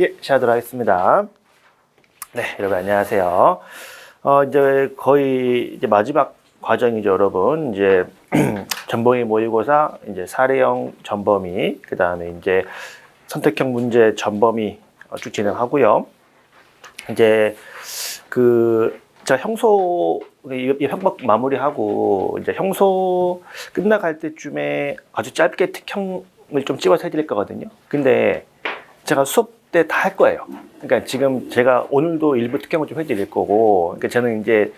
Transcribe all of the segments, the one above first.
예, 시작하도록 하겠습니다. 네, 여러분 안녕하세요. 이제 거의 이제 마지막 과정이죠, 여러분. 이제 전범위 모의고사, 이제 사례형 전범위, 그 다음에 이제 선택형 문제 전범위 쭉 진행하고요. 이제 제가 형소 이 형법 마무리하고 이제 형소 끝나갈 때쯤에 아주 짧게 특형을 좀 찍어서 해드릴 거거든요. 근데 제가 수업 때 다 할 거예요. 그러니까 지금 제가 오늘도 일부 특형을 좀 해드릴 거고, 그러니까 저는 이제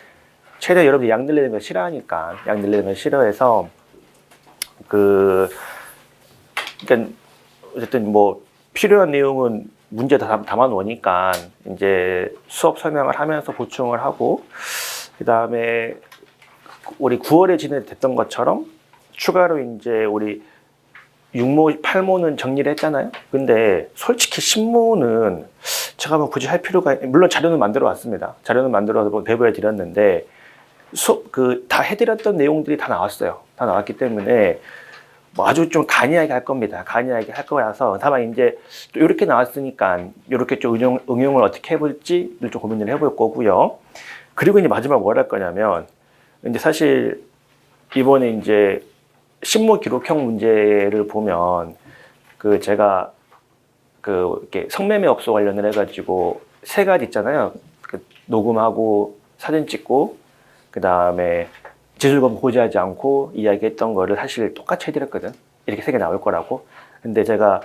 최대한 여러분들이 양 늘리는 걸 싫어하니까, 양 늘리는 걸 싫어해서, 그러니까 어쨌든 뭐 필요한 내용은 문제 다 담아 놓으니까 이제 수업 설명을 하면서 보충을 하고, 그 다음에 우리 9월에 진행됐던 것처럼 추가로 이제 우리 6모, 8모는 정리를 했잖아요. 근데 솔직히 10모는 제가 뭐 굳이 할 필요가, 물론 자료는 만들어 왔습니다. 자료는 만들어서 배부해 드렸는데, 다 해드렸던 내용들이 다 나왔어요. 다 나왔기 때문에, 뭐 아주 좀 간이하게 할 겁니다. 간이하게 할 거라서, 다만 이제 또 이렇게 나왔으니까, 이렇게 좀 응용을 어떻게 해볼지를 좀 고민을 해볼 거고요. 그리고 이제 마지막 뭘 할 거냐면, 이제 사실 이번에 이제 신모 기록형 문제를 보면 제가 이렇게 성매매 업소 관련을 해가지고 세 가지 있잖아요. 녹음하고 사진 찍고 그 다음에 지술검 고지하지 않고 이야기했던 거를 사실 똑같이 해드렸거든. 이렇게 세 개 나올 거라고. 근데 제가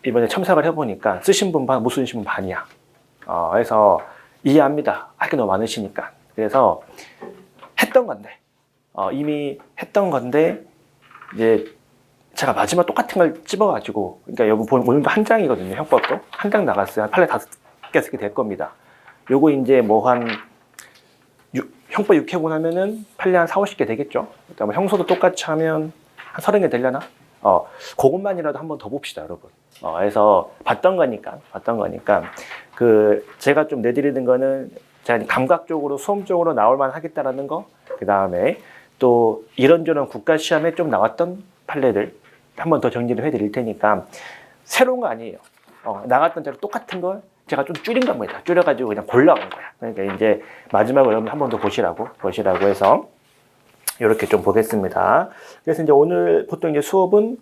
이번에 첨삭을 해보니까 쓰신 분 반, 못 쓰신 분 반이야. 그래서 이해합니다. 할 게 너무 많으시니까. 그래서 했던 건데 이미 했던 건데 이제 제가 마지막 똑같은 걸 찝어가지고, 그러니까 여기 보면 오늘도 한 장이거든요. 형법도 한 장 나갔어요. 한 판례 5개 쓰게 될 겁니다. 요거 이제 뭐 형법 6회고 나면은 판례 한 4, 50개 되겠죠. 그다음에 형소도 똑같이 하면 한 30개 되려나? 그것만이라도 한번 더 봅시다, 여러분. 그래서 봤던 거니까 제가 좀 내드리는 거는 제가 감각적으로 수험적으로 나올만 하겠다라는 거, 그 다음에 또 이런저런 국가 시험에 좀 나왔던 판례들 한 번 더 정리를 해드릴 테니까 새로운 거 아니에요. 나갔던 대로 똑같은 걸 제가 좀 줄인 겁니다. 줄여가지고 그냥 골라온 거야. 그러니까 이제 마지막으로 여러분 한 번 더 보시라고 해서 이렇게 좀 보겠습니다. 그래서 이제 오늘 보통 이제 수업은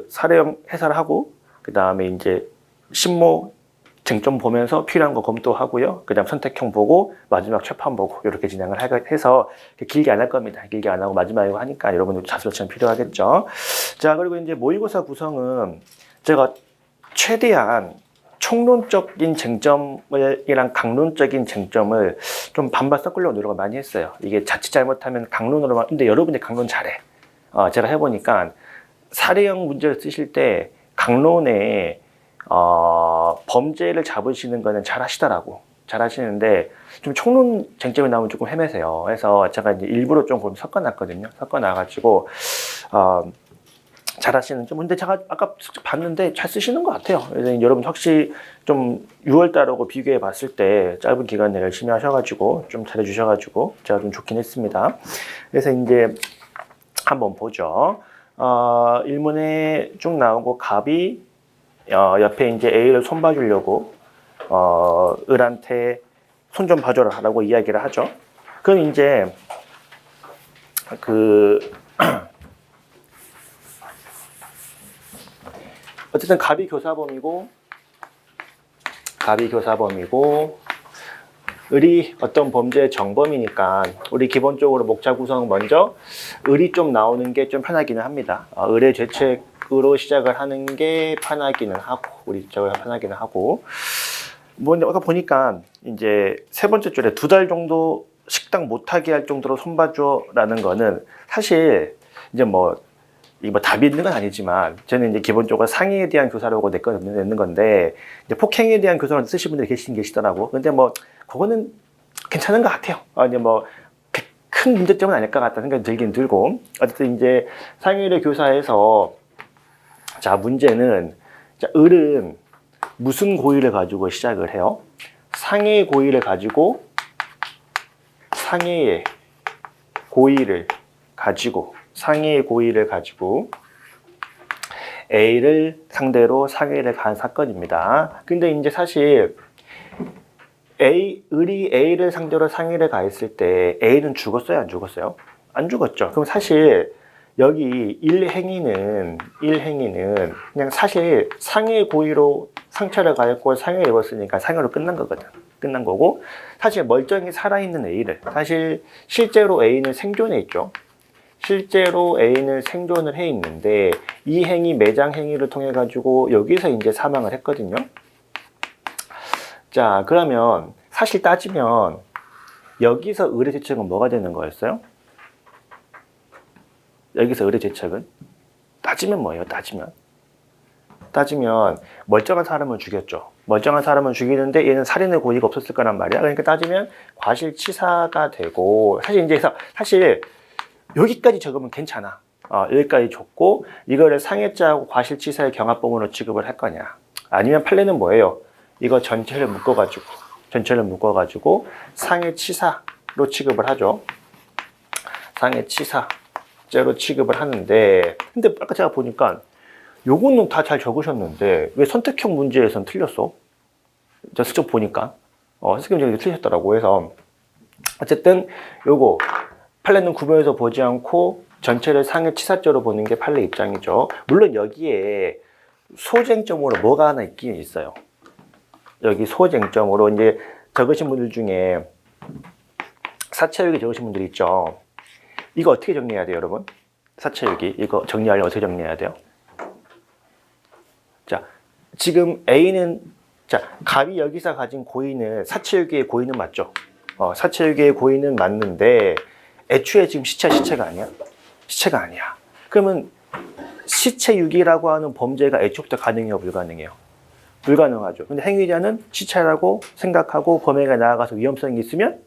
사례형 해설하고 그 다음에 이제 신모 쟁점 보면서 필요한 거 검토하고요. 그 다음 선택형 보고 마지막 최판 보고 이렇게 진행을 해서 길게 안 할 겁니다. 길게 안 하고 마지막에 하니까 여러분들 자수처럼 필요하겠죠. 자, 그리고 이제 모의고사 구성은 제가 최대한 총론적인 쟁점이랑 강론적인 쟁점을 좀 반반 섞으려고 노력을 많이 했어요. 이게 자칫 잘못하면 강론으로만, 근데 여러분이 강론 잘해. 제가 해보니까 사례형 문제를 쓰실 때 강론에 범죄를 잡으시는 거는 잘 하시더라고. 잘 하시는데, 좀 총론 쟁점이 나오면 조금 헤매세요. 그래서 제가 이제 일부러 좀 섞어놨거든요. 섞어놔가지고, 잘 하시는 좀, 근데 제가 아까 봤는데 잘 쓰시는 것 같아요. 그래서 여러분 확실히 좀 6월달하고 비교해 봤을 때 짧은 기간 내에 열심히 하셔가지고, 좀 잘해주셔가지고, 제가 좀 좋긴 했습니다. 그래서 이제 한번 보죠. 일문에 쭉 나오고, 갑이 옆에 이제 A를 손봐주려고 을한테 손 좀 봐줘라 라고 이야기를 하죠. 그럼 이제 어쨌든 갑이 교사범이고 을이 어떤 범죄의 정범이니까 우리 기본적으로 목차 구성 먼저 을이 좀 나오는 게 좀 편하기는 합니다. 을의 죄책으로 시작을 하는 게 편하기는 하고 뭐 아까 보니까 이제 세 번째 줄에 2달 정도 식당 못하게 할 정도로 손봐줘라는 거는 사실 이제 이거 답이 있는 건 아니지만 저는 이제 기본적으로 상해에 대한 교사라고 내는 건데 이제 폭행에 대한 교사로 쓰신 분들이 계시더라고. 근데 그거는 괜찮은 것 같아요. 이제 큰 문제점은 아닐 것 같다는 생각이 들긴 들고 어쨌든 이제 상해를 교사해서 자 문제는 자 을은 무슨 고의를 가지고 시작을 해요? 상해의 고의를 가지고 A를 상대로 상해를 간 사건입니다. 근데 이제 사실 을이 A를 상대로 상해를 가했을 때 A는 죽었어요, 안 죽었어요? 안 죽었죠. 그럼 사실 여기 1행위는 그냥 사실 상해 고의로 상처를 가했고 상해를 입었으니까 상해로 끝난 거거든. 끝난 거고, 사실 멀쩡히 살아있는 A를, 사실 실제로 A는 생존해 있죠. 실제로 A는 생존을 해 있는데 이 행위, 매장 행위를 통해 가지고 여기서 이제 사망을 했거든요. 자, 그러면 사실 따지면 여기서 을의 죄책은 뭐가 되는 거였어요? 여기서 을의 죄책은 따지면 뭐예요? 따지면 멀쩡한 사람을 죽였죠. 멀쩡한 사람을 죽이는데 얘는 살인의 고의가 없었을 거란 말이야. 그러니까 따지면 과실치사가 되고, 사실 이제 사실 여기까지 적으면 괜찮아. 여기까지 줬고 이거를 상해죄하고 과실치사의 경합범으로 취급을 할 거냐, 아니면 판례는 뭐예요? 이거 전체를 묶어가지고 상해치사로 취급을 하죠. 상해치사죄로 취급을 하는데, 근데 아까 제가 보니까 요거는 다 잘 적으셨는데 왜 선택형 문제에선 틀렸어? 저 직접 보니까 선택형 문제에서 틀리셨더라고. 해서 어쨌든 요거 판례는 구별해서 보지 않고 전체를 상해치사죄로 보는 게 판례 입장이죠. 물론 여기에 소쟁점으로 뭐가 하나 있긴 있어요. 여기 소쟁점으로 이제 적으신 분들 중에 사체유기 적으신 분들 있죠. 이거 어떻게 정리해야 돼요, 여러분? 사체유기 이거 정리하려면 어떻게 정리해야 돼요? 자, 지금 A는, 자, 갑이 여기서 가진 고의는 사체유기의 고의는 맞죠? 사체유기의 고의는 맞는데 애초에 지금 시체가 아니야? 시체가 아니야. 그러면 시체유기라고 하는 범죄가 애초부터 가능해요, 불가능해요? 불가능하죠. 근데 행위자는 시체라고 생각하고 범행에 나아가서 위험성이 있으면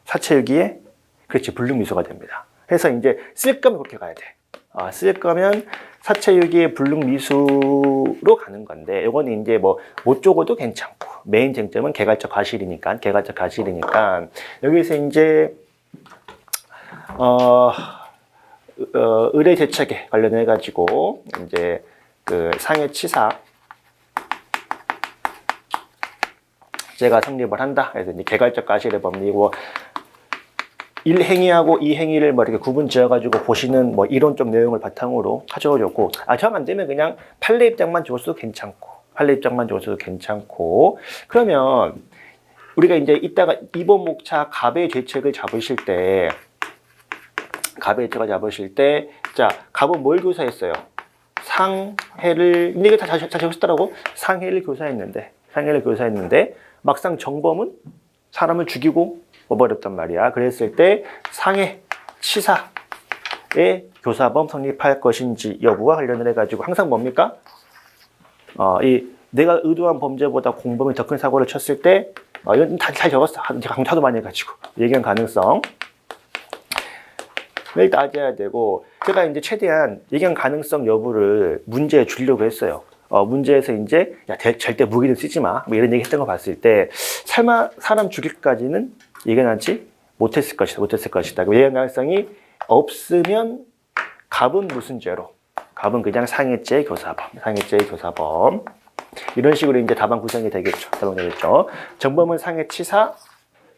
사체유기에, 그렇지, 불능미수가 됩니다. 그래서 이제 쓸 거면 그렇게 가야 돼. 쓸 거면 사체유기의 불능미수로 가는 건데, 이거는 이제 뭐 못 적어도 괜찮고, 메인 쟁점은 개괄적 과실이니까 여기서 이제 의뢰 대책에 관련해 가지고 이제 그 상해치사 제가 성립을 한다. 그래서 이제 개괄적 과실의 법리고 1행위하고 2행위를 뭐 이렇게 구분 지어가지고 보시는 뭐 이론적 내용을 바탕으로 가져오려고. 정 안 되면 그냥 판례 입장만 줘도 괜찮고. 그러면 우리가 이제 이따가 2번 목차 갑의 죄책을 잡으실 때, 자, 갑은 뭘 교사했어요? 상해를, 근데 이게 다 적으셨더라고. 상해를 교사했는데 막상 정범은 사람을 죽이고 버렸단 말이야. 그랬을 때 상해, 치사의 교사범 성립할 것인지 여부와 관련을 해가지고 항상 뭡니까? 내가 의도한 범죄보다 공범이 더 큰 사고를 쳤을 때, 이건 다 잘 적었어. 제가 강조도 많이 해가지고 예견 가능성 을 따져야 되고, 제가 이제 최대한 예견 가능성 여부를 문제에 주려고 했어요. 문제에서 이제 절대 무기를 쓰지 마, 뭐 이런 얘기 했던 거 봤을 때 설마 사람 죽일까지는 예견하지 못했을 것이다. 예견 가능성이 없으면 갑은 무슨 죄로? 갑은 그냥 상해죄 교사범. 이런 식으로 이제 답안 구성이 되겠죠. 정범은 상해치사,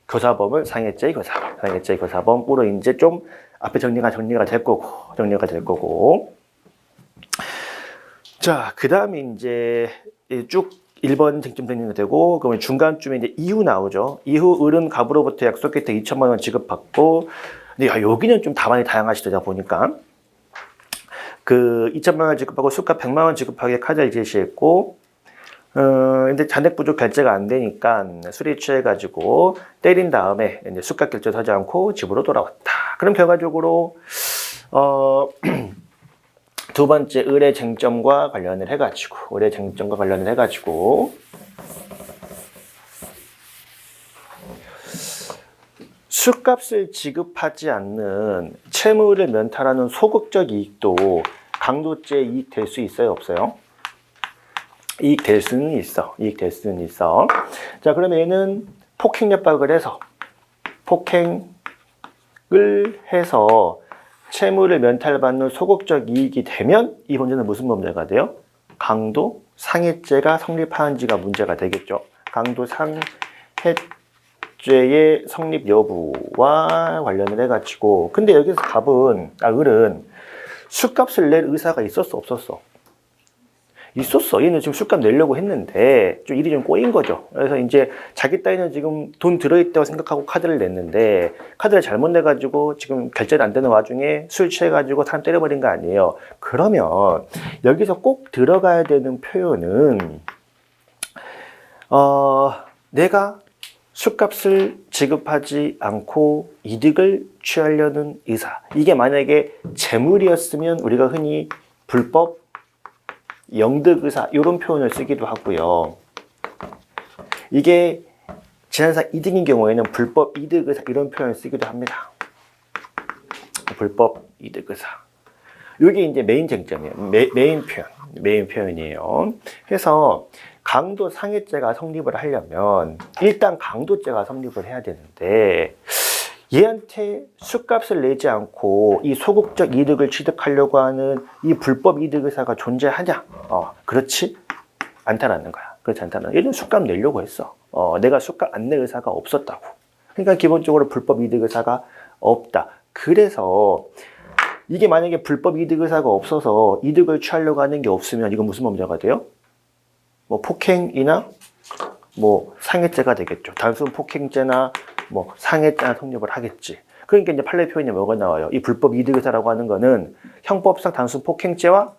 교사범은 상해죄 교사범으로 이제 좀 앞에 정리가 될 거고. 자, 그 다음에 이제 쭉 1번 쟁점 정리가 되고, 그러면 중간쯤에 이제 이후 나오죠. 이후 을은 갑으로부터 약속 끝에 2천만 원 지급받고, 근데 여기는 좀 답안이 다양하시더라 보니까. 그 2천만 원 지급하고 수가 100만 원 지급하게 카드를 제시했고, 근데 잔액 부족 결제가 안 되니까 술에 취해가지고 때린 다음에 이제 수가 결제도 하지 않고 집으로 돌아왔다. 그럼 결과적으로 두 번째 을의 쟁점과 관련을 해가지고 술값을 지급하지 않는 채무를 면탈하는 소극적 이익도 강도죄 이익 될 수 있어요, 없어요? 이익 될 수는 있어. 자, 그러면 얘는 폭행을 해서 채무를 면탈받는 소극적 이익이 되면 이 문제는 무슨 범죄가 돼요? 강도 상해죄가 성립하는지가 문제가 되겠죠. 강도 상해죄의 성립 여부와 관련을 해가지고 근데 여기서 을은 술값을 낼 의사가 있었어 없었어? 있었어. 얘는 지금 술값 내려고 했는데 좀 일이 좀 꼬인 거죠. 그래서 이제 자기 따위는 지금 돈 들어있다고 생각하고 카드를 냈는데 카드를 잘못 내가지고 지금 결제가 안 되는 와중에 술 취해가지고 사람 때려버린 거 아니에요. 그러면 여기서 꼭 들어가야 되는 표현은 내가 술값을 지급하지 않고 이득을 취하려는 의사. 이게 만약에 재물이었으면 우리가 흔히 불법 영득의사 이런 표현을 쓰기도 하고요. 이게 재산상 이득인 경우에는 불법 이득의사 이런 표현을 쓰기도 합니다. 불법 이득의사. 이게 이제 메인 쟁점이에요. 메인 표현이에요. 그래서 강도 상해죄가 성립을 하려면 일단 강도죄가 성립을 해야 되는데 얘한테 술값을 내지 않고 이 소극적 이득을 취득하려고 하는 이 불법 이득의사가 존재하냐? 그렇지 않다라는 거야. 그렇지 않다는. 얘는 술값 내려고 했어. 내가 술값 안 낼 의사가 없었다고. 그러니까 기본적으로 불법 이득의사가 없다. 그래서 이게 만약에 불법 이득의사가 없어서 이득을 취하려고 하는 게 없으면 이건 무슨 범죄가 돼요? 뭐 폭행이나 뭐 상해죄가 되겠죠. 단순 폭행죄나 뭐 상해죄나 성립을 하겠지. 그러니까 이제 판례 표현이 뭐가 나와요? 이 불법 이득의사라고 하는 거는 형법상 단순 폭행죄와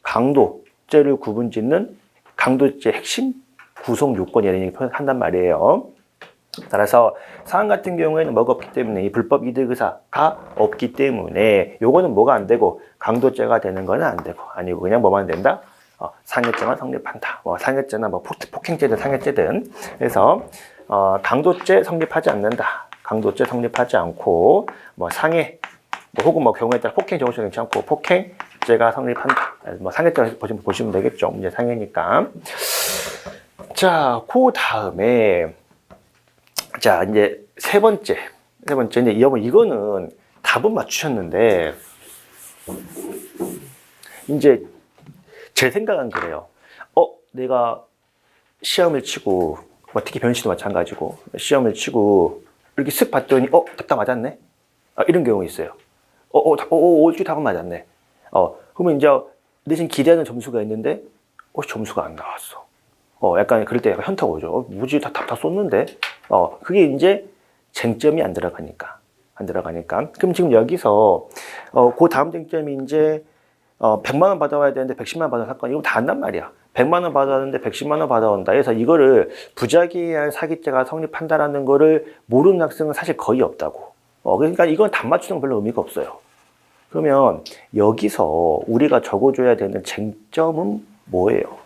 강도죄를 구분짓는 강도죄 핵심 구성 요건이라는 얘기 표현한단 말이에요. 따라서 사안 같은 경우에는 뭐가 없기 때문에 이 불법 이득의사가 없기 때문에 요거는 뭐가 안 되고 강도죄가 되는 거는 안 되고 아니고 그냥 뭐만 된다? 상해죄만 성립한다. 상해죄나 뭐 폭행죄든 상해죄든. 그래서 강도죄 성립하지 않는다. 강도죄 성립하지 않고 뭐 상해 혹은 뭐 경우에 따라 폭행 정도는 괜찮고 폭행죄가 성립한다. 뭐 상해죄 보시면 되겠죠. 문제 상해니까. 자, 그 다음에 자 이제 세 번째 이제 이거는 답은 맞추셨는데 이제 제 생각은 그래요. 내가 시험을 치고, 뭐 특히 변신도 마찬가지고, 시험을 치고, 이렇게 쓱 봤더니, 답 맞았네? 이런 경우 있어요. 어떻게 답은 맞았네? 그러면 이제 내신 기대하는 점수가 있는데, 점수가 안 나왔어. 약간 그럴 때 약간 현타가 오죠. 뭐지? 답 쏟는데? 그게 이제 쟁점이 안 들어가니까. 그럼 지금 여기서, 그 다음 쟁점이 이제, 100만 원 받아와야 되는데 110만 원 받아온 사건, 이거 다 한단 말이야. 100만 원 받아왔는데 110만 원 받아온다. 그래서 이거를 부작위에 의한 사기죄가 성립한다라는 거를 모르는 학생은 사실 거의 없다고. 그러니까 이건 답 맞추는 건 별로 의미가 없어요. 그러면 여기서 우리가 적어줘야 되는 쟁점은 뭐예요?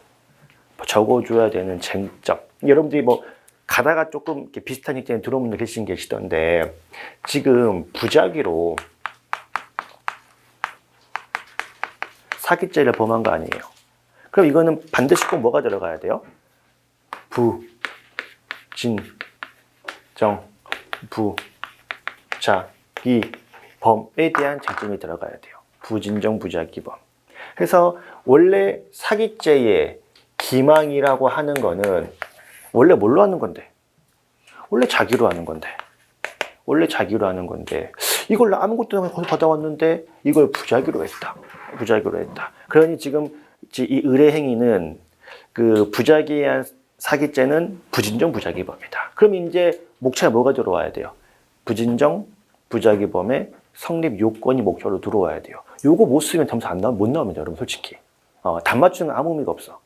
적어줘야 되는 쟁점. 여러분들이 뭐 가다가 조금 이렇게 비슷한 입장에 들어온 분들 계시던데 지금 부작위로 사기죄를 범한 거 아니에요. 그럼 이거는 반드시 꼭 뭐가 들어가야 돼요? 부진정부작위범에 대한 쟁점이 들어가야 돼요. 부진정부작위범. 그래서 원래 사기죄의 기망이라고 하는 거는 원래 뭘로 하는 건데? 원래 자기로 하는 건데. 이걸 아무것도 받아왔는데 이걸 부작위로 했다. 그러니 지금 이 의뢰 행위는 그 부작위에 의한 사기죄는 부진정 부작위범이다. 그럼 이제 목차에 뭐가 들어와야 돼요? 부진정 부작위범의 성립 요건이 목표로 들어와야 돼요. 요거 못 쓰면 점수 못 나옵니다, 여러분 솔직히. 답 맞추는 아무 의미가 없어.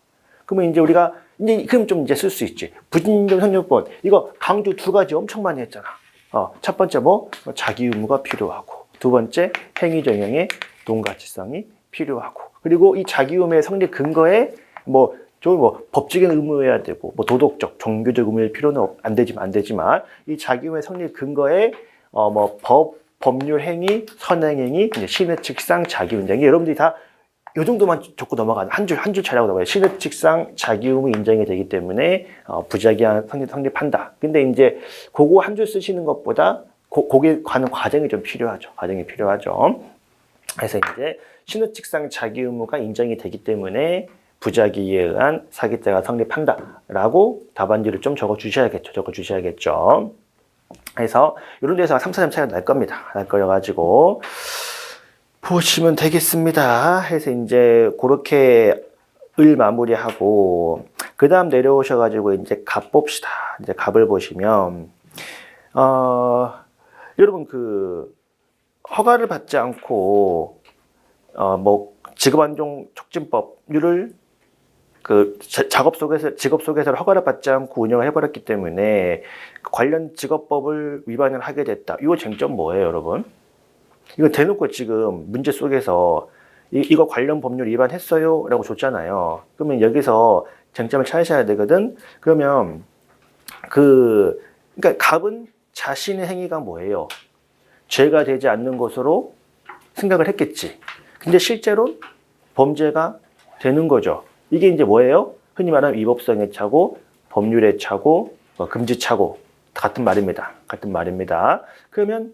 그러면 이제 우리가 그럼 좀 이제 쓸 수 있지. 부진정 성립요건 이거 강조 두 가지 엄청 많이 했잖아. 첫 번째 자기 의무가 필요하고 두 번째 행위 정형의 동가치성이 필요하고 그리고 이 자기 의무의 성립 근거에 법적인 의무여야 되고 도덕적 종교적 의무일 필요는 안 되지만 이 자기 의무의 성립 근거에 법률 행위 선행 행위 신의칙상 자기 인정이 여러분들이 다 이 정도만 적고 넘어가는 한 줄 차례하고 넘어가요. 신의칙상 자기 의무 인정이 되기 때문에 부작위한 성립한다. 근데 이제 그거 한 줄 쓰시는 것보다 거기에 가는 과정이 좀 필요하죠. 그래서 이제 신우칙상 자기 의무가 인정이 되기 때문에 부작위에 의한 사기죄가 성립한다라고 답안지를 좀 적어주셔야겠죠. 그래서 이런 데서 3, 4점 차이가 날 겁니다. 날 거여가지고 보시면 되겠습니다. 해서 이제 그렇게 을 마무리하고 그 다음 내려오셔가지고 이제 갑 봅시다. 이제 갑을 보시면 여러분 그 허가를 받지 않고 뭐 직업안정 촉진법률을 그 직업 속에서 허가를 받지 않고 운영을 해버렸기 때문에 관련 직업법을 위반을 하게 됐다. 이거 쟁점 뭐예요, 여러분? 이거 대놓고 지금 문제 속에서 이거 관련 법률 위반했어요? 라고 줬잖아요. 그러면 여기서 쟁점을 찾으셔야 되거든? 그러면 그러니까 갑은 자신의 행위가 뭐예요? 죄가 되지 않는 것으로 생각을 했겠지. 근데 실제로 범죄가 되는 거죠. 이게 이제 뭐예요? 흔히 말하는 위법성의 차고, 법률의 차고, 금지 차고. 같은 말입니다. 같은 말입니다. 그러면,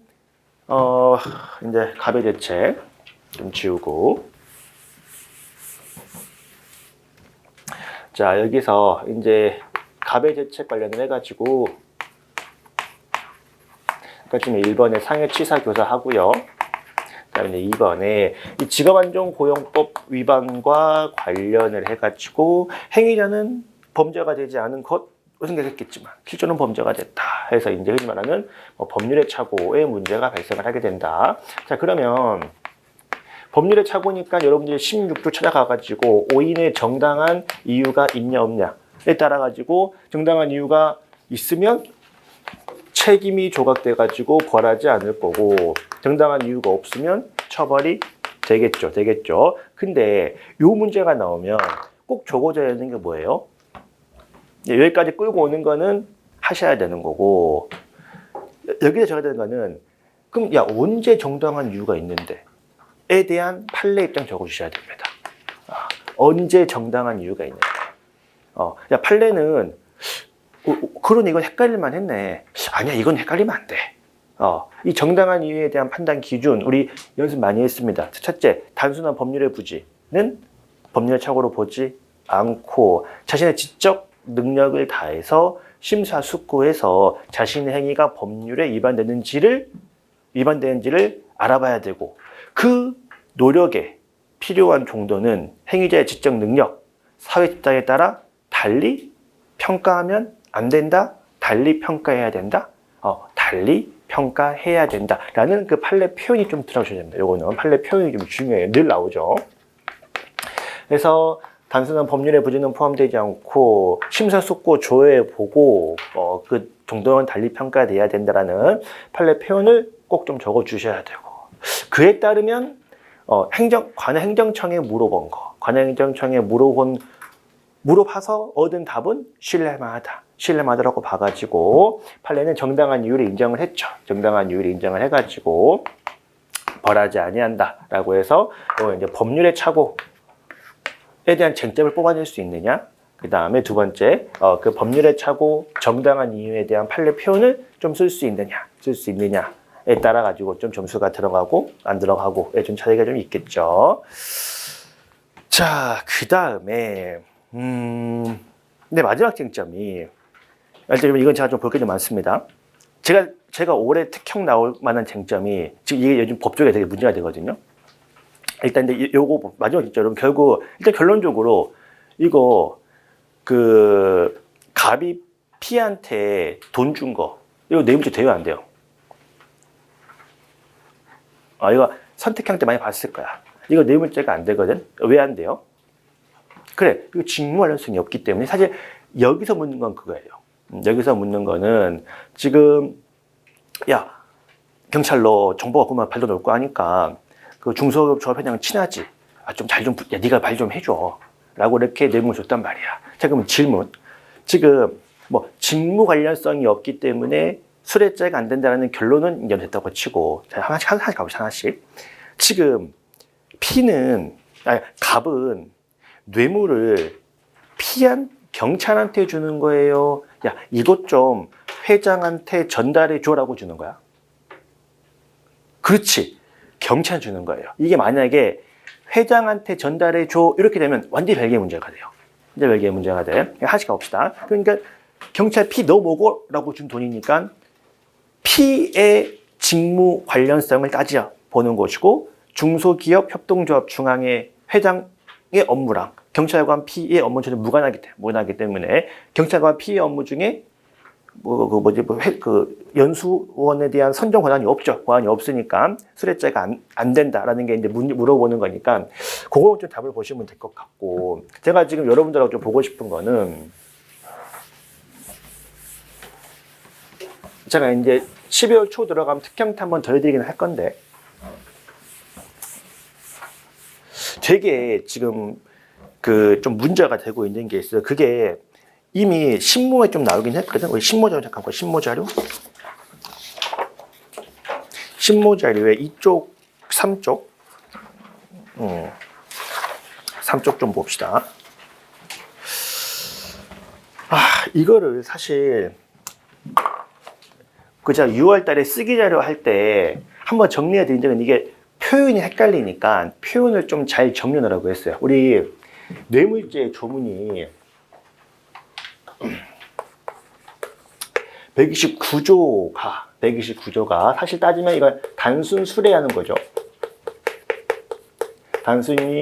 이제 갑의 대책 좀 지우고. 자, 여기서 이제 갑의 대책 관련을 해가지고, 지금 1번에 상해치사교사 하고요. 그다음에 2번에 이 직업안전고용법 위반과 관련을 해가지고 행위자는 범죄가 되지 않은 것으로 생각했겠지만 실제로는 범죄가 됐다 해서 이제 흔히 말하는 법률의 착오에 문제가 발생을 하게 된다. 자, 그러면 법률의 착오니까 여러분들이 16조 찾아가가지고 오인의 정당한 이유가 있냐 없냐에 따라가지고 정당한 이유가 있으면 책임이 조각돼가지고 벌하지 않을 거고 정당한 이유가 없으면 처벌이 되겠죠. 근데 요 문제가 나오면 꼭 적어져야 하는 게 뭐예요? 여기까지 끌고 오는 거는 하셔야 되는 거고 여기서 적어야 되는 거는 그럼 야 언제 정당한 이유가 있는데 에 대한 판례 입장 적어주셔야 됩니다. 언제 정당한 이유가 있는데 야 판례는 그러니 이건 헷갈릴만 했네. 아니야, 이건 헷갈리면 안 돼. 이 정당한 이유에 대한 판단 기준, 우리 연습 많이 했습니다. 첫째, 단순한 법률의 부지는 법률의 착오로 보지 않고 자신의 지적 능력을 다해서 심사숙고해서 자신의 행위가 법률에 위반되는지를 알아봐야 되고 그 노력에 필요한 정도는 행위자의 지적 능력, 사회 집단에 따라 달리 평가하면 안 된다? 달리 평가해야 된다? 달리 평가해야 된다. 라는 그 판례 표현이 좀 들어가셔야 됩니다. 요거는 판례 표현이 좀 중요해요. 늘 나오죠. 그래서 단순한 법률의 부지는 포함되지 않고 심사숙고 조회해보고 그 정도는 달리 평가돼야 된다라는 판례 표현을 꼭 좀 적어주셔야 되고 그에 따르면 관행정청에 물어본 거 관행정청에 물어봐서 얻은 답은 신뢰만하다라고 봐가지고 판례는 정당한 이유를 인정을 했죠. 정당한 이유를 인정을 해가지고 벌하지 아니한다라고 해서 이제 법률의 착오에 대한 쟁점을 뽑아낼 수 있느냐. 그 다음에 두 번째 그 법률의 착오 정당한 이유에 대한 판례 표현을 좀 쓸 수 있느냐에 따라 가지고 좀 점수가 들어가고 안 들어가고에 좀 차이가 좀 있겠죠. 자, 그 다음에 근데 마지막 쟁점이 일단 이건 제가 좀 볼 게 좀 많습니다. 제가 올해 특형 나올 만한 쟁점이 지금 이게 요즘 법조계 되게 문제가 되거든요. 일단 근데 요거 마지막 쟁점은 결국 일단 결론적으로 이거 그 갑이 피한테 돈 준 거 이거 뇌물죄 돼요 안 돼요? 이거 선택형 때 많이 봤을 거야. 이거 뇌물죄가 안 되거든. 왜 안 돼요? 그래, 이거 직무 관련성이 없기 때문에 사실 여기서 묻는 건 그거예요. 여기서 묻는 거는 지금 야 경찰로 정보가 그만 발로 놓을 거 하니까 그 중소기업 회장 친하지? 야 네가 말 좀 해줘. 라고 이렇게 뇌물을 줬단 말이야. 자 그럼 질문. 지금 뭐 직무 관련성이 없기 때문에 수뢰죄가 안 된다는 결론은 인정됐다고 치고 자, 하나씩 가보자 하나씩. 지금 갑은 뇌물을 피한 경찰한테 주는 거예요? 야, 이것 좀 회장한테 전달해 줘라고 주는 거야? 그렇지. 경찰 주는 거예요. 이게 만약에 회장한테 전달해 줘 이렇게 되면 완전히 별개의 문제가 돼요. 이제 별개의 문제가 돼. 하나씩 가봅시다. 그러니까 경찰 피 너 뭐고라고 준 돈이니까 피의 직무 관련성을 따져 보는 것이고 중소기업 협동조합 중앙회 회장의 업무랑 경찰관 피의 업무 전혀 무관하기 때문에 경찰관 피의 업무 중에 연수원에 대한 선정 권한이 없죠. 권한이 없으니까 수뢰죄가 안 된다라는 게 이제 물어보는 거니까 그거 좀 답을 보시면 될 것 같고 제가 지금 여러분들하고 좀 보고 싶은 거는 제가 이제 12월 초 들어가면 특경타 한번 더 해드리긴 할 건데 되게 지금 좀 문제가 되고 있는 게 있어요. 그게 이미 신모에 좀 나오긴 했거든. 우리 신모 자료 잠깐 볼까요? 신모 자료. 신모 자료에 이쪽 3쪽 3쪽 좀 봅시다. 이거를 사실 제가 6월 달에 쓰기 자료 할 때 한번 정리해 드린 적은 이게 표현이 헷갈리니까 표현을 좀 잘 정리하라고 했어요. 우리 뇌물죄 조문이 129조가 사실 따지면 이건 단순 수뢰하는 거죠. 단순히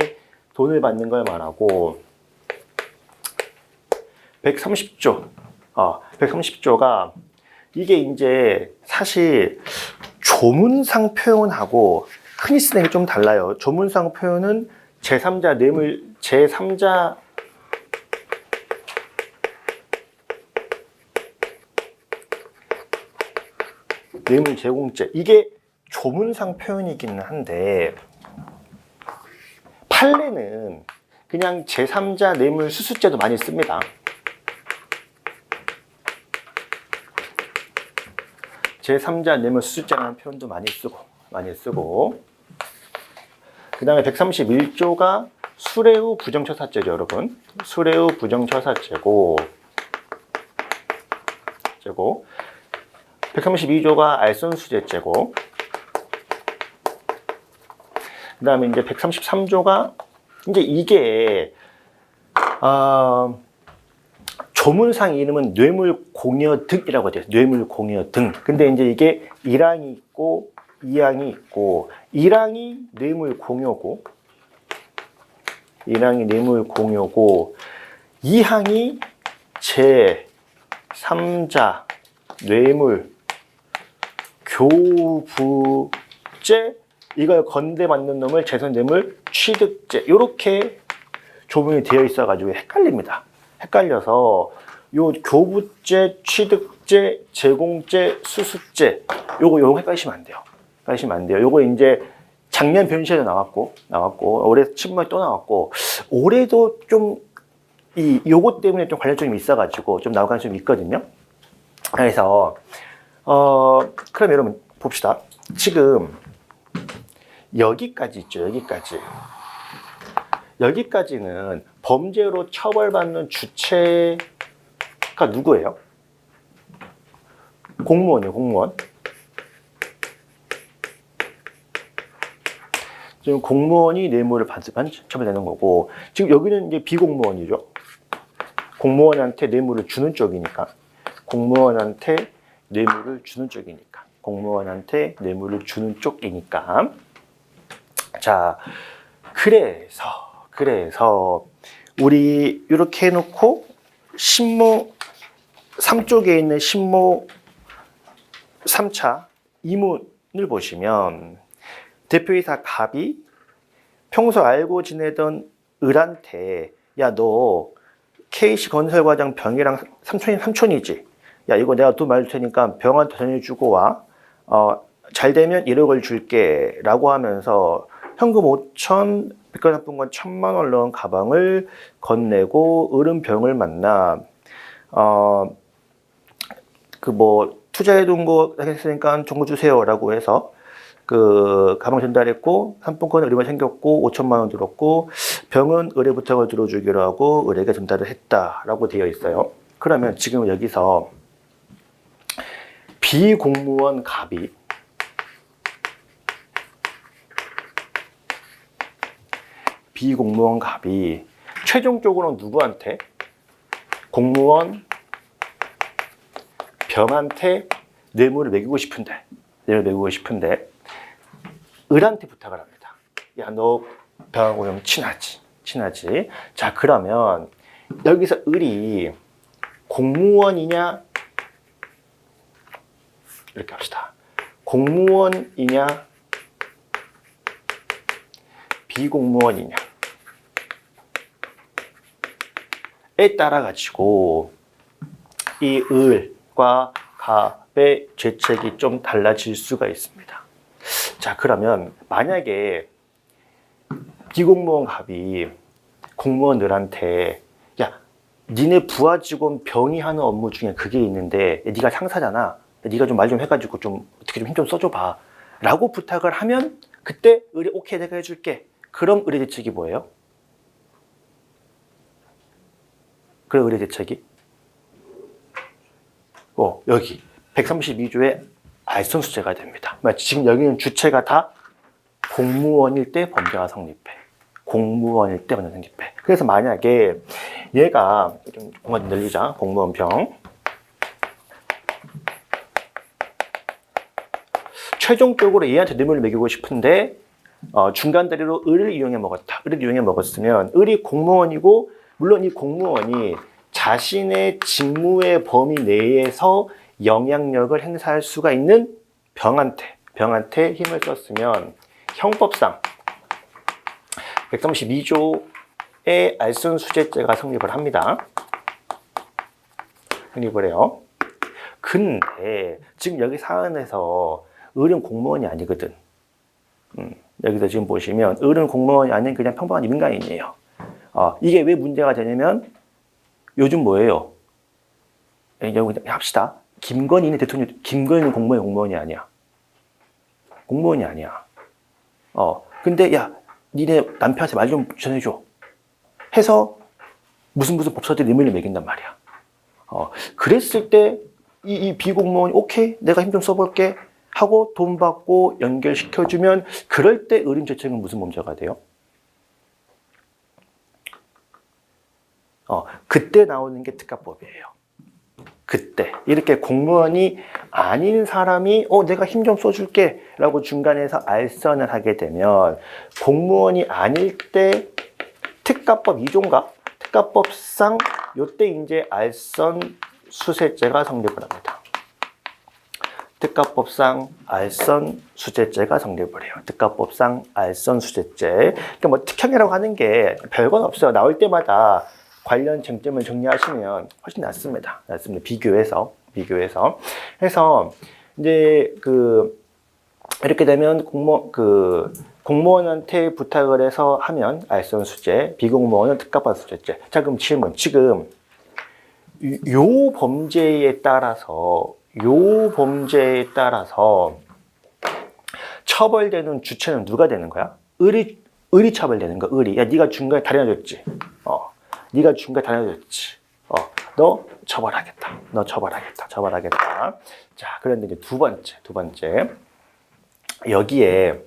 돈을 받는 걸 말하고 130조가 이게 이제 사실 조문상 표현하고 흔히 쓰는 게 좀 달라요. 조문상 표현은 제3자 뇌물 제공죄 이게 조문상 표현이기는 한데 판례는 그냥 제3자 뇌물 수수죄도 많이 씁니다. 제3자 뇌물 수수죄라는 표현도 많이 쓰고 그 다음에 131조가 수뢰 후 부정처사죄죠, 여러분. 수뢰 후 부정처사죄고 132조가 알선수재죄고 그 다음에 이제 133조가 이제 이게 조문상 이름은 뇌물공여 등이라고 돼요. 뇌물공여 등. 근데 이제 이게 1항이 있고 2항이 있고 1항이 뇌물공여고 2항이 제3자 뇌물 교부죄 이걸 건대받는 놈을 재산뇌물 취득죄 이렇게 조문이 되어 있어가지고 헷갈려서 요 교부죄, 취득죄, 제공죄, 수수죄 요거 헷갈리시면 안 돼요. 요거 이제 작년 변시에도 나왔고 올해 친문에 또 나왔고 올해도 좀 요거 때문에 좀 관련점이 있어가지고 좀 나올 가능성이 있거든요. 그래서 그럼 여러분 봅시다. 지금 여기까지 있죠. 여기까지는 범죄로 처벌받는 주체가 누구예요? 공무원이요, 공무원. 지금 공무원이 뇌물을 처벌되는 거고, 지금 여기는 이제 비공무원이죠. 공무원한테 뇌물을 주는 쪽이니까. 자, 그래서 우리 이렇게 해놓고 신모 3쪽에 있는 신모 3차 이문을 보시면 대표이사 갑이 평소 알고 지내던 을한테 야, 너 K씨 건설과장 병이랑 삼촌이지? 야, 이거 내가 돈 많이 줄 테니까 병한테 전해주고 와. 잘 되면 1억을 줄게 라고 하면서 현금 5천, 백화상품권 1,000만 원 넣은 가방을 건네고 을은 병을 만나 투자해둔 거 했으니까 정보 주세요 라고 해서 그 가방 전달했고 상품권은 을에만 챙겼고 5천만 원 들었고 병은 을의 부탁을 들어주기로 하고 을에게 전달을 했다라고 되어 있어요. 그러면 지금 여기서 비공무원 갑이 비공무원 갑이 최종적으로 누구한테? 공무원 병한테 뇌물을 매기고 싶은데 을한테 부탁을 합니다. 야, 너 병하고 좀 친하지. 자, 그러면 여기서 을이 공무원이냐? 이렇게 합시다. 공무원이냐? 비공무원이냐? 에 따라 가지고 이 을과 갑의 죄책이 좀 달라질 수가 있습니다. 자, 그러면 만약에 비공무원 갑이 공무원 을한테 야, 니네 부하 직원 병이 하는 업무 중에 그게 있는데 네가 상사잖아. 네가 좀 말 좀 해가지고 좀 어떻게 좀 힘 좀 써줘봐 라고 부탁을 하면 그때 을이 오케이 내가 해줄게. 그럼 을의 대책이 뭐예요? 그럼 을의 대책이 여기 132조의 알선수재가 됩니다. 지금 여기는 주체가 다 공무원일 때 범죄가 성립해. 공무원일 때 범죄가 성립해. 그래서 만약에 얘가 좀 공간 늘리자. 공무원병 최종적으로 얘한테 뇌물을 매기고 싶은데 중간 다리로 을을 이용해 먹었다. 을을 이용해 먹었으면 을이 공무원이고 물론 이 공무원이 자신의 직무의 범위 내에서 영향력을 행사할 수가 있는 병한테 힘을 썼으면 형법상 132조의 알선수재죄가 성립을 합니다. 성립을 해요. 근데 지금 여기 사안에서 을은 공무원이 아니거든. 여기서 지금 보시면 을은 공무원이 아닌 그냥 평범한 민간인이에요. 이게 왜 문제가 되냐면 요즘 뭐예요? 여기 합시다. 김건희는 공무원이 아니야. 공무원이 아니야. 근데 야, 니네 남편한테 말 좀 전해줘. 해서 무슨 법사들이 뇌물을 매긴단 말이야. 그랬을 때 이 비공무원이 오케이 내가 힘 좀 써볼게 하고 돈 받고 연결시켜주면 그럴 때 을인 죄책은 무슨 범죄가 돼요? 그때 나오는 게 특가법이에요. 그때 이렇게 공무원이 아닌 사람이 내가 힘 좀 써줄게 라고 중간에서 알선을 하게 되면 공무원이 아닐 때 특가법 2조인가? 특가법상 요때 이제 알선수재죄가 성립을 합니다. 특가법상 알선수재죄가 성립을 해요. 특가법상 알선수재죄. 그러니까 뭐 특형이라고 하는 게 별건 없어요. 나올 때마다 관련 쟁점을 정리하시면 훨씬 낫습니다. 비교해서. 해서 이제 이렇게 되면 공무원한테 부탁을 해서 하면 알선수재, 비공무원은 특가법 수재죄. 자, 그럼 질문. 지금 요 범죄에 따라서 처벌되는 주체는 누가 되는 거야? 을이 처벌되는 거야. 을이. 야, 네가 중간에 다녀줬지. 네가 중간에 다녀줬지. 너 처벌하겠다. 자, 그런데 이제 두 번째. 여기에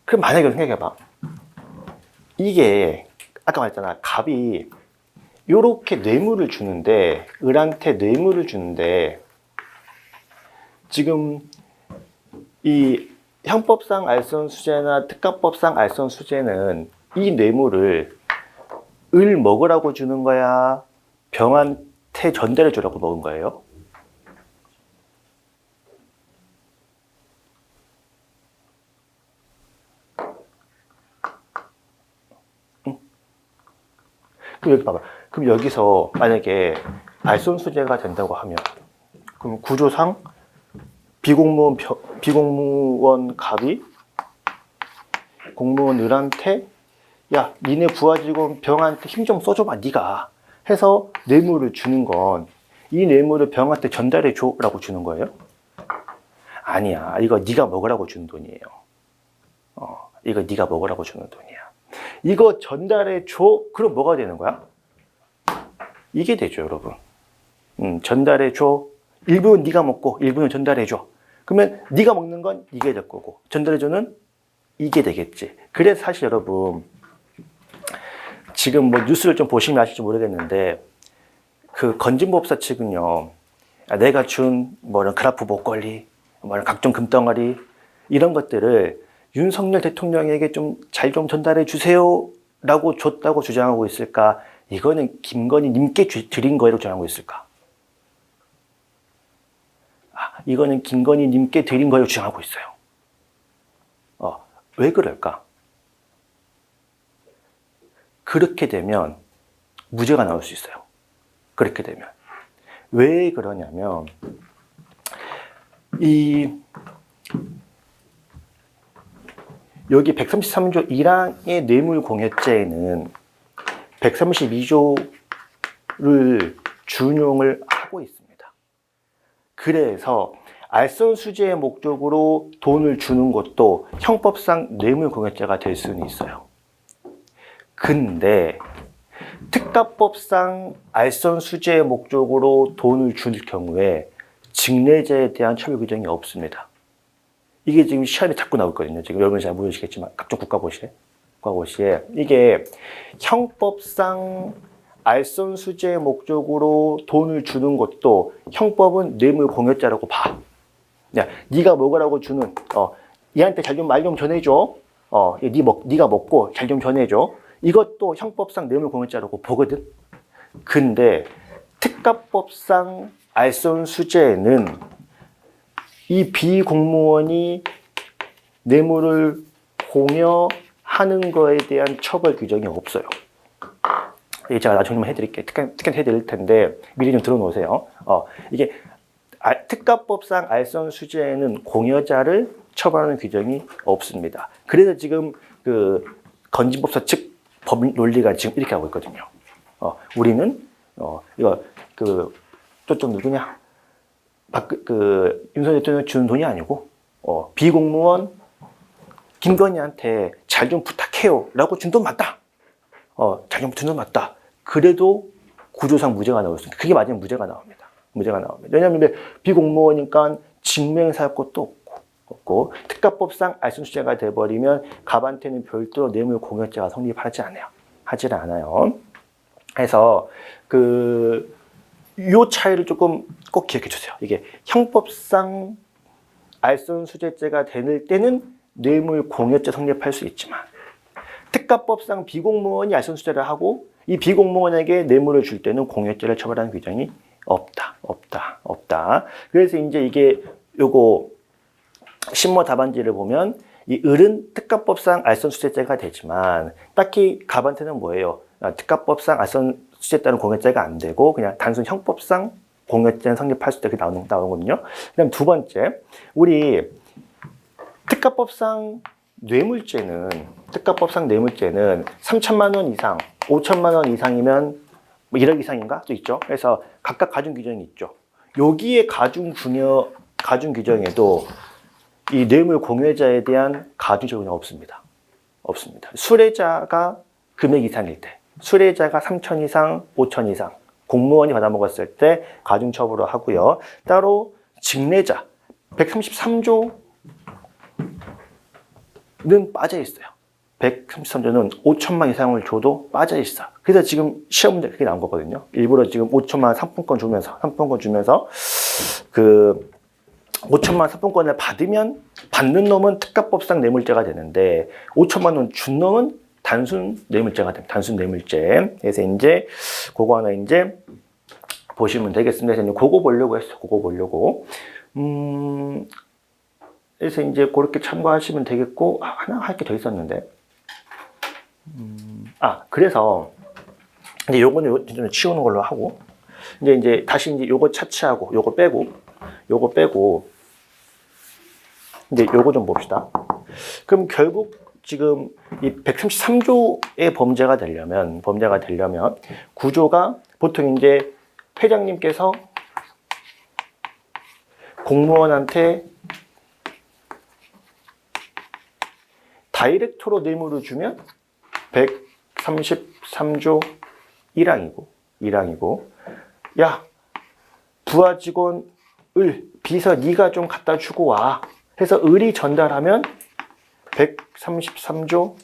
그럼 만약에 생각해봐. 이게 아까 말했잖아. 갑이 요렇게 뇌물을 주는데 을한테 뇌물을 주는데 지금 이 형법상 알선수재나 특가법상 알선수재는 이 뇌물을 을 먹으라고 주는 거야? 병한테 전달해 주라고 먹은 거예요? 응? 그럼 여기 봐봐. 그럼 여기서 만약에 알선수재가 된다고 하면 그럼 구조상 비공무원 갑이 공무원 을한테 야, 니네 부하 직원 병한테 힘 좀 써줘봐, 니가 해서 뇌물을 주는 건 이 뇌물을 병한테 전달해 줘라고 주는 거예요? 아니야, 이거 니가 먹으라고 주는 돈이에요. 이거 니가 먹으라고 주는 돈이야. 이거 전달해 줘, 그럼 뭐가 되는 거야? 이게 되죠, 여러분. 전달해 줘. 일부는 네가 먹고 일부는 전달해 줘. 그러면 네가 먹는 건 네가 될 거고 전달해 줘는 이게 되겠지. 그래서 사실 여러분 지금 뭐 뉴스를 좀 보시면 아실지 모르겠는데 그 건진법사 측은요, 내가 준 뭐 이런 그래프 목걸이, 뭐 이런 각종 금덩어리 이런 것들을 윤석열 대통령에게 좀 잘 좀 전달해 주세요라고 줬다고 주장하고 있을까? 이거는 김건희 님께 드린 거라고 주장하고 있을까? 이거는 김건희 님께 드린 거라고 주장하고 있어요. 왜 그럴까? 그렇게 되면 무죄가 나올 수 있어요. 그렇게 되면. 왜 그러냐면, 여기 133조 1항의 뇌물공여죄에는 132조를 준용을 하고 있습니다. 그래서 알선수재의 목적으로 돈을 주는 것도 형법상 뇌물공여죄가 될 수는 있어요. 근데 특가법상 알선수재의 목적으로 돈을 줄 경우에 직례죄에 대한 처벌 규정이 없습니다. 이게 지금 시험에 자꾸 나오거든요. 지금 여러분이 잘 모르시겠지만 각종 국가고시에 이게 형법상 알선수재의 목적으로 돈을 주는 것도 형법은 뇌물공여죄라고 봐. 야, 네가 먹으라고 주는 얘한테 잘 좀 말 좀 전해줘. 네가 먹고 잘 좀 전해줘. 이것도 형법상 뇌물공여죄라고 보거든. 근데 특가법상 알선수재는 이 비공무원이 뇌물을 공여하는 거에 대한 처벌 규정이 없어요. 제가 나중에 좀 해드릴게요. 특강 해드릴 텐데 미리 좀 들어놓으세요. 이게 특가법상 알선수재에는 공여자를 처벌하는 규정이 없습니다. 그래서 지금 그 건진법사 측 법 논리가 지금 이렇게 하고 있거든요. 우리는 이거 저쪽 누구냐? 윤석열 대통령 주는 돈이 아니고 비공무원 김건희한테 잘 좀 부탁해요라고 준 돈 맞다. 잘 좀 준 돈 맞다. 그래도 구조상 무죄가 나올 수 있습니다. 그게 맞으면 무죄가 나옵니다. 왜냐하면 비공무원이니까 증명사 할 것도 없고 특가법상 알선수재가 돼버리면 갑한테는 별도로 뇌물공여죄가 성립하지 않아요. 그래서 요 차이를 조금 꼭 기억해 주세요. 이게 형법상 알선수재죄가 될 때는 뇌물공여죄 성립할 수 있지만 특가법상 비공무원이 알선수재를 하고 이 비공무원에게 뇌물을 줄 때는 공여죄를 처벌하는 규정이 없다. 그래서 이제 이게 요거 신모 답안지를 보면 이 을은 특가법상 알선수재죄가 되지만 딱히 갑한테는 뭐예요? 특가법상 알선수재에 따른 공여죄가 안 되고 그냥 단순 형법상 공여죄는 성립할 수 있다. 그게 나오거든요. 그다음 두 번째, 우리 특가법상 뇌물죄는 3천만 원 이상, 5천만 원 이상이면 뭐 1억 이상인가? 또 있죠. 그래서 각각 가중 규정이 있죠. 여기에 가중 규정에도 이 뇌물 공여자에 대한 가중 적용이 없습니다. 수뢰자가 금액 이상일 때, 수뢰자가 3천 이상, 5천 이상, 공무원이 받아먹었을 때 가중 처벌을 하고요. 따로 직례자 133조는 빠져 있어요. 133조는 5천만 이상을 줘도 빠져 있어. 그래서 지금 시험 문제 그게 나온 거거든요. 일부러 지금 5천만 상품권 주면서 5천만 상품권을 받는 놈은 특가법상 뇌물죄가 되는데 5천만 원 준 놈은 단순 뇌물죄가 됩니다. 단순 뇌물죄. 그래서 이제 그거 하나 이제 보시면 되겠습니다. 그래서 이제 그거 보려고 했어요. 그래서 이제 그렇게 참고하시면 되겠고, 하나 할 게 더 있었는데. 그래서 이제 요거는 좀 치우는 걸로 하고, 이제 다시 이제 요거 차치하고, 요거 빼고, 이제 요거 좀 봅시다. 그럼 결국 지금 이 133조의 범죄가 되려면 구조가 보통 이제 회장님께서 공무원한테 다이렉트로 뇌물을 주면 133조 1항이고 야, 부하 직원 비서 네가 좀 갖다 주고 와 해서 을이 전달하면 133조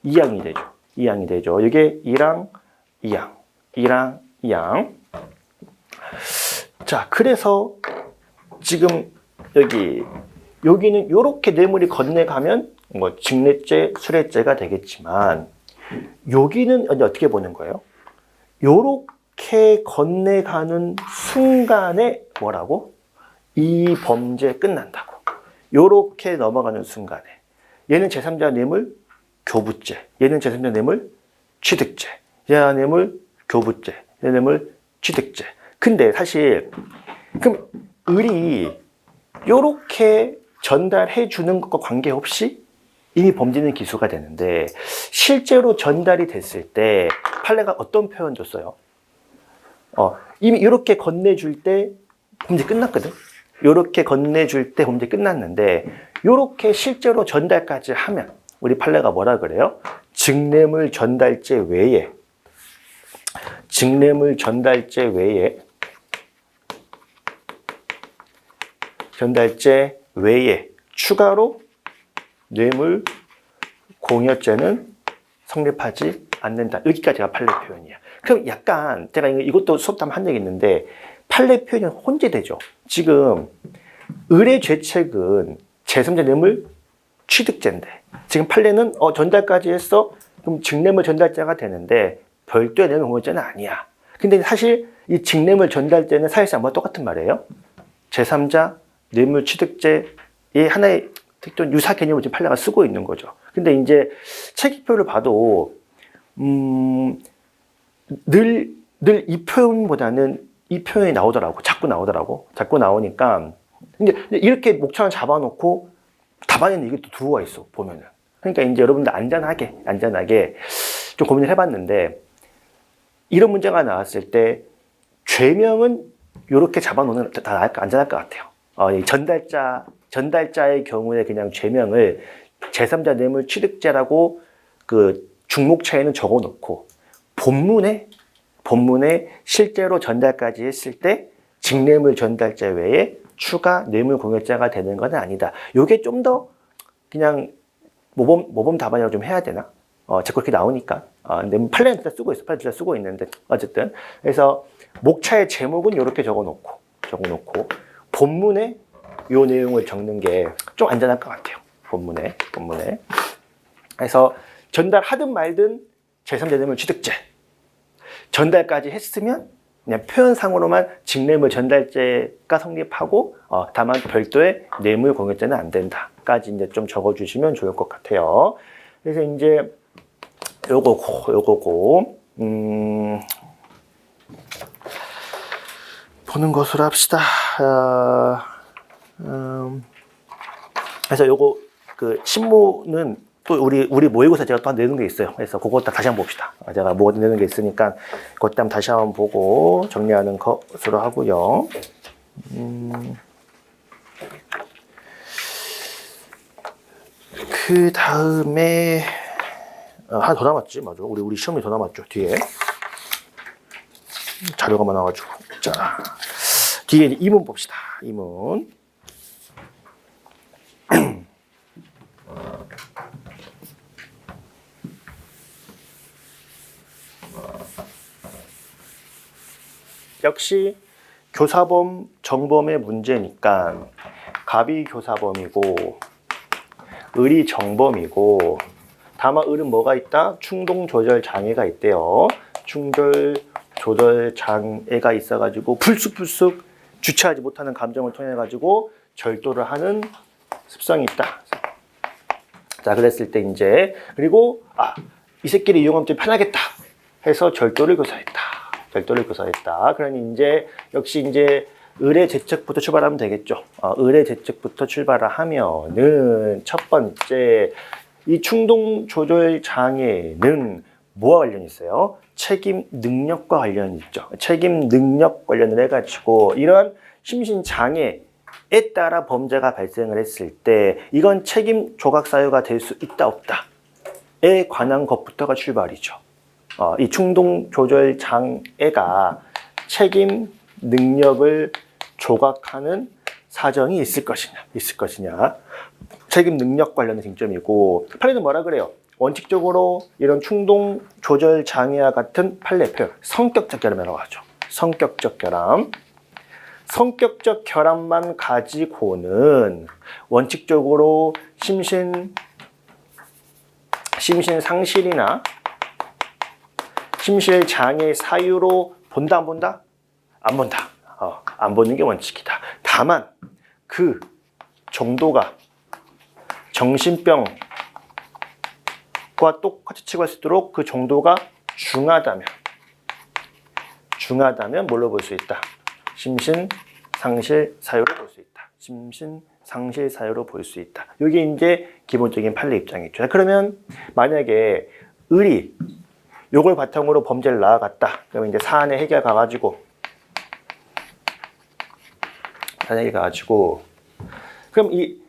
2항이 되죠. 2항이 되죠. 이게 1항, 2항, 1항, 2항. 자, 그래서 지금 여기는 이렇게 뇌물이 건네가면 뭐 직례죄, 수례죄가 되겠지만 여기는 어떻게 보는 거예요? 요렇게 건네가는 순간에 뭐라고? 이 범죄 끝난다고. 요렇게 넘어가는 순간에 얘는 제3자 뇌물 교부죄, 얘는 제3자 뇌물 취득죄, 얘는 뇌물 교부죄, 얘는 뇌물 취득죄. 근데 사실 그럼 을이 요렇게 전달해 주는 것과 관계없이 이미 범죄는 기소가 되는데 실제로 전달이 됐을 때 판례가 어떤 표현 줬어요? 이미 이렇게 건네줄 때 범죄 끝났거든. 이렇게 건네줄 때 범죄 끝났는데 이렇게 실제로 전달까지 하면 우리 판례가 뭐라 그래요? 직뇌물 전달죄 외에 추가로 뇌물 공여죄는 성립하지 않는다. 여기까지가 판례 표현이야. 그럼 약간 제가 이것도 수업 때 한 적이 있는데 판례 표현이 혼재되죠. 지금 을의 죄책은 제3자 뇌물 취득죄인데 지금 판례는 전달까지 했어. 그럼 직뇌물 전달죄가 되는데 별도의 뇌물 공여죄는 아니야. 근데 사실 이 직뇌물 전달죄는 사실상 뭐가 똑같은 말이에요. 제3자 뇌물 취득죄의 하나의 특정 유사 개념을 지금 판례가 쓰고 있는 거죠. 근데 이제 책임표를 봐도 늘 이 표현보다는 이 표현이 나오더라고. 자꾸 나오니까 근데 이렇게 목차를 잡아놓고 답안에는 이게 또 들어와 있어 보면은. 그러니까 이제 여러분들 안전하게 좀 고민을 해봤는데 이런 문제가 나왔을 때 죄명은 이렇게 잡아놓는 게 다 안전할 것 같아요. 이 전달자의 경우에 그냥 죄명을 제3자 뇌물 취득죄라고 그 중목차에는 적어놓고 본문에 실제로 전달까지 했을 때 직뇌물 전달죄 외에 추가 뇌물 공여죄가 되는 건 아니다. 요게 좀 더 그냥 모범 답안이라고 좀 해야 되나? 자꾸 그렇게 나오니까. 근데 판례는 진짜 쓰고 있어. 판례는 진짜 쓰고 있는데 어쨌든 그래서 목차의 제목은 이렇게 적어놓고 본문에 요 내용을 적는 게 좀 안전할 것 같아요. 본문에. 그래서 전달하든 말든 제3자 뇌물 취득죄. 전달까지 했으면 그냥 표현상으로만 직뇌물 전달죄가 성립하고 다만 별도의 뇌물 공여죄는 안 된다까지 이제 좀 적어주시면 좋을 것 같아요. 그래서 이제 요거고 보는 것으로 합시다. 그래서 요거 그 신문은 또 우리 모의고사 제가 또 내는 게 있어요. 그래서 그거 다시 한번 봅시다. 제가 뭐 내는 게 있으니까 그것 한번 다시 한번 보고 정리하는 것으로 하고요. 그 다음에 하나 더 남았지, 맞아. 우리 시험이 더 남았죠. 뒤에 자료가 많아가지고. 자, 뒤에 이문 봅시다. 이문. 역시 교사범, 정범의 문제니까 갑이 교사범이고 을이 정범이고 다만 을은 뭐가 있다? 충동 조절 장애가 있대요. 충동 조절 장애가 있어가지고 불쑥 주체하지 못하는 감정을 통해 가지고 절도를 하는 습성이 있다. 자, 그랬을 때 이제 그리고 이 새끼를 이용하면 좀 편하겠다 해서 절도를 교사했다. 그러니 이제 역시 이제 을의 죄책부터 출발하면 되겠죠. 을의 죄책부터 출발을 하면은 첫 번째 이 충동 조절 장애는 뭐와 관련이 있어요? 책임 능력과 관련이 있죠. 책임 능력 관련을 해가지고 이런 심신 장애에 따라 범죄가 발생을 했을 때 이건 책임 조각 사유가 될 수 있다 없다에 관한 것부터가 출발이죠. 이 충동 조절 장애가 책임 능력을 조각하는 사정이 있을 것이냐. 책임 능력 관련된 쟁점이고, 판례는 뭐라 그래요? 원칙적으로 이런 충동 조절 장애와 같은 판례 표현, 성격적 결함이라고 하죠. 성격적 결함. 성격적 결함만 가지고는 원칙적으로 심신 상실이나 심실 장애 사유로 본다, 안 본다? 안 본다. 안 보는 게 원칙이다. 다만 그 정도가 정신병과 똑같이 치부할 수 있도록 그 정도가 중하다면 뭘로 볼 수 있다? 심신 상실 사유로 볼 수 있다. 심신 상실 사유로 볼 수 있다. 이게 이제 기본적인 판례 입장이죠. 그러면 만약에 을이 요걸 바탕으로 범죄를 나아갔다. 그러면 이제 사안의 해결 가가지고 그럼 이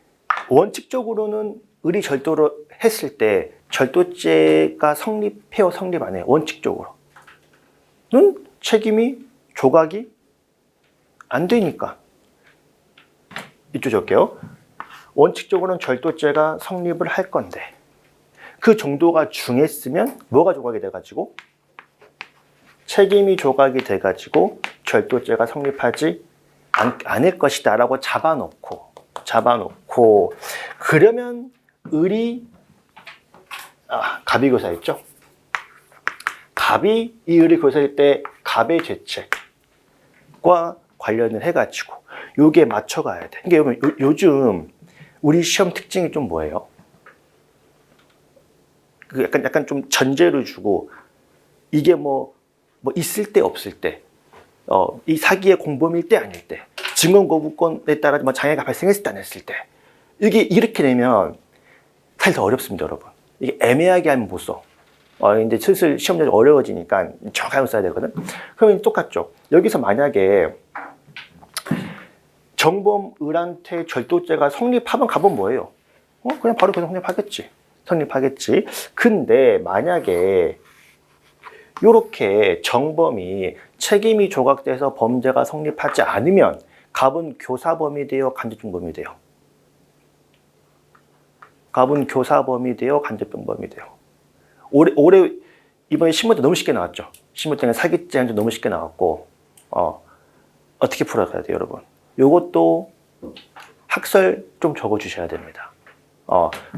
원칙적으로는 을이 절도를 했을 때 절도죄가 성립해요, 성립 안 해요? 원칙적으로는 책임이 조각이 안 되니까. 이쪽 적게요. 원칙적으로는 절도죄가 성립을 할 건데 그 정도가 중했으면 뭐가 조각이 돼가지고 책임이 조각이 돼가지고 절도죄가 성립하지 않을 것이다 라고 잡아놓고 그러면 을이 갑이 교사였죠. 갑이 이 을을 교사할 때 갑의 죄책과 관련을 해가지고 요게 맞춰가야 돼. 그러니까 요즘 우리 시험 특징이 좀 뭐예요? 약간 좀 전제를 주고 이게 뭐 있을 때 없을 때 이 사기의 공범일 때 아닐 때 증언 거부권에 따라 뭐 장애가 발생했을 때 안 했을 때 이게 이렇게 되면 사실 더 어렵습니다, 여러분. 이게 애매하게 하면 못 써. 이제 슬슬 시험이 어려워지니까 정확하게 써야 되거든. 그러면 똑같죠. 여기서 만약에 정범 을한테 절도죄가 성립하면 갑은 뭐예요? 그냥 바로 그냥 성립하겠지. 근데 만약에 요렇게 정범이 책임이 조각돼서 범죄가 성립하지 않으면 갑은 교사범이 돼요, 간접병범이 돼요? 갑은 교사범이 돼요, 간접병범이 돼요? 올해 이번에 신문때 너무 쉽게 나왔죠. 신문 때는 사기죄 한도 너무 쉽게 나왔고 어떻게 풀어가야 돼요, 여러분? 요것도 학설 좀 적어주셔야 됩니다.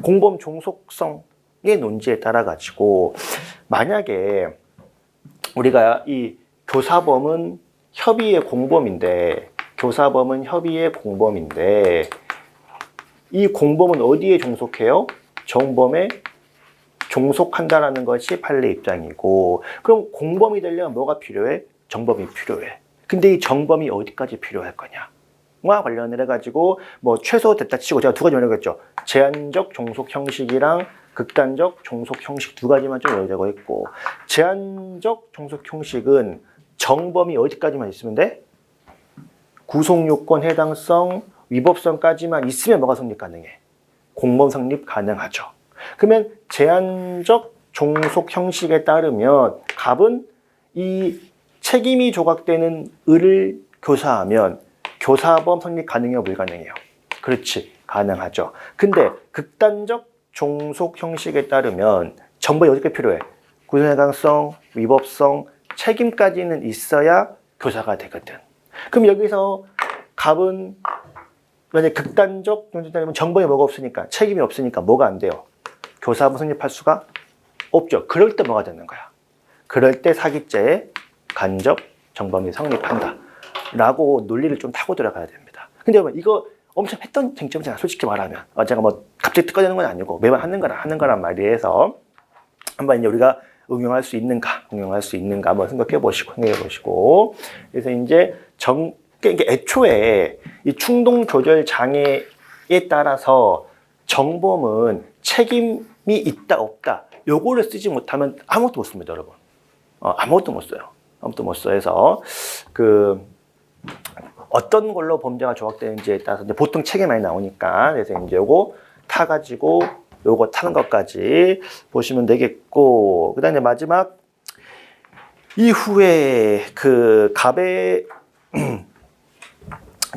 공범 종속성의 논지에 따라 가지고 만약에 우리가 이 교사범은 협의의 공범인데 이 공범은 어디에 종속해요? 정범에 종속한다라는 것이 판례 입장이고, 그럼 공범이 되려면 뭐가 필요해? 정범이 필요해. 근데 이 정범이 어디까지 필요할 거냐와 관련을 해가지고 뭐 최소 됐다 치고 제가 두 가지 말했죠. 제한적 종속 형식이랑 극단적 종속 형식 두 가지만 좀 열자고 했고, 제한적 종속 형식은 정범이 어디까지만 있으면 돼? 구속요건 해당성, 위법성까지만 있으면 뭐가 성립 가능해? 공범 성립 가능하죠. 그러면 제한적 종속 형식에 따르면 갑은 이 책임이 조각되는 을을 교사하면 교사범 성립 가능해요, 불가능해요? 그렇지, 가능하죠. 근데 극단적 종속 형식에 따르면 정범이 어디까지 필요해? 구속해당성, 위법성, 책임까지는 있어야 교사가 되거든. 그럼 여기서 갑은 만약 극단적 종속에 따르면 정범이 뭐가 없으니까, 책임이 없으니까 뭐가 안 돼요? 교사범 성립할 수가 없죠. 그럴 때 뭐가 되는 거야? 그럴 때 사기죄의 간접 정범이 성립한다 라고 논리를 좀 타고 들어가야 됩니다. 근데 이거 엄청 했던 쟁점이잖아, 솔직히 말하면. 제가 뭐 갑자기 특화되는 건 아니고 매번 하는 거란 말이에서 한번 이제 우리가 응용할 수 있는가 한번 생각해 보시고 그래서 이제 그러니까 애초에 이 충동 조절 장애에 따라서 정범은 책임이 있다 없다 요거를 쓰지 못하면 아무것도 못 씁니다, 여러분. 아무것도 못 써요. 해서 어떤 걸로 범죄가 조각되는지에 따라서 이제 보통 책이 많이 나오니까 그래서 이제 요거 타가지고 요거 타는 것까지 보시면 되겠고, 그다음에 마지막 이후에 갑의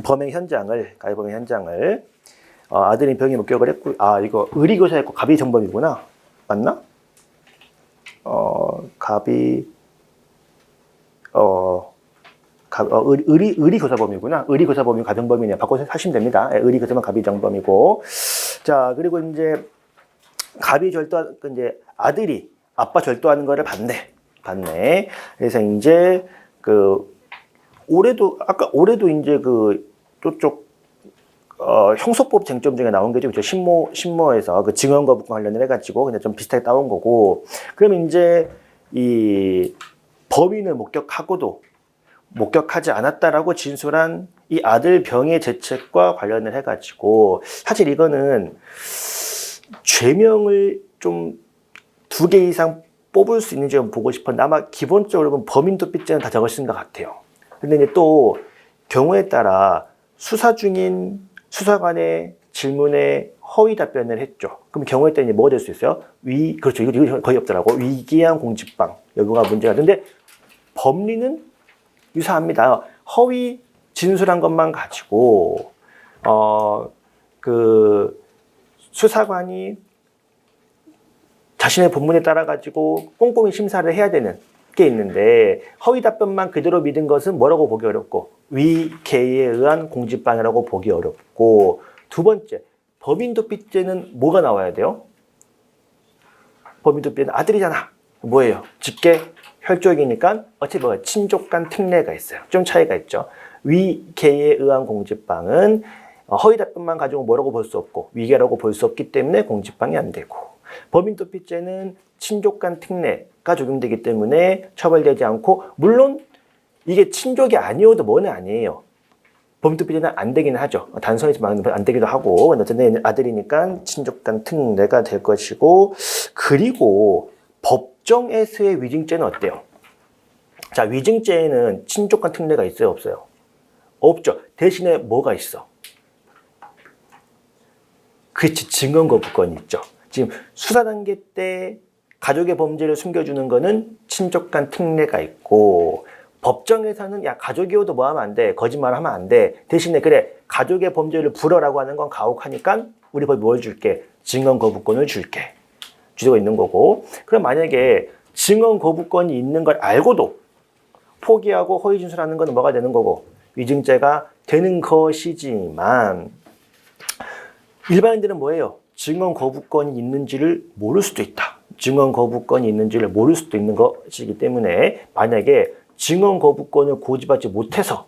범행 현장을 아들이 병이 목격을 했고, 이거 의리교사였고 갑이 정범이구나. 맞나? 의리교사범이구나. 의리교사범이 가정범이네요. 바꿔서 하시면 됩니다. 의리교사범 갑이 정범이고. 자, 그리고 이제 갑이 이제 아들이 아빠 절도하는 거를 봤네. 그래서 이제 올해도 이제 저쪽 형소법 쟁점 중에 나온 게 좀 신모에서 그 증언 거부권 관련을 해가지고 그냥 좀 비슷하게 따온 거고. 그럼 이제 이 범인을 목격하지 않았다라고 진술한 이 아들 병의 죄책과 관련을 해가지고 사실 이거는 죄명을 좀 2개 이상 뽑을 수 있는지 보고 싶었는데 아마 기본적으로 범인 도피죄는 다 적으신 것 같아요. 근데 이제 또 경우에 따라 수사 중인 수사관의 질문에 허위 답변을 했죠. 그럼 경우에 따라 이제 뭐가 될 수 있어요? 그렇죠. 이거 거의 없더라고. 위계한 공직방 여부가 문제가 되는데 법리는 유사합니다. 허위 진술한 것만 가지고 수사관이 자신의 본문에 따라 가지고 꼼꼼히 심사를 해야 되는 게 있는데 허위 답변만 그대로 믿은 것은 뭐라고 보기 어렵고 위계에 의한 공직방해라고 보기 어렵고. 두 번째, 범인 도피죄는 뭐가 나와야 돼요? 범인 도피죄는 아들이잖아. 뭐예요? 직계 혈족이니까 어차피 친족 간 특례가 있어요. 좀 차이가 있죠. 위계에 의한 공직방은 허위 답변만 가지고 뭐라고 볼 수 없고 위계라고 볼 수 없기 때문에 공직방이 안 되고, 범인 도피죄는 친족 간 특례가 적용되기 때문에 처벌되지 않고, 물론 이게 친족이 아니어도 뭐는 아니에요. 범인 도피죄는 안 되기는 하죠. 단순히 안 되기도 하고. 어쨌든 아들이니까 친족 간 특례가 될 것이고. 그리고 법정에서의 위증죄는 어때요? 자, 위증죄에는 친족 간 특례가 있어요, 없어요? 없죠. 대신에 뭐가 있어? 그렇지, 증언 거부권이 있죠. 지금 수사 단계 때 가족의 범죄를 숨겨주는 거는 친족 간 특례가 있고, 법정에서는 야, 가족이어도 뭐 하면 안 돼, 거짓말하면 안 돼, 대신에 그래 가족의 범죄를 불허라고 하는 건 가혹하니까 우리 법이 뭘 줄게? 증언 거부권을 줄게. 주제가 있는 거고. 그럼 만약에 증언 거부권이 있는 걸 알고도 포기하고 허위 진술하는 건 뭐가 되는 거고? 위증죄가 되는 것이지만, 일반인들은 뭐예요? 증언 거부권이 있는지를 모를 수도 있다. 증언 거부권이 있는지를 모를 수도 있는 것이기 때문에 만약에 증언 거부권을 고지받지 못해서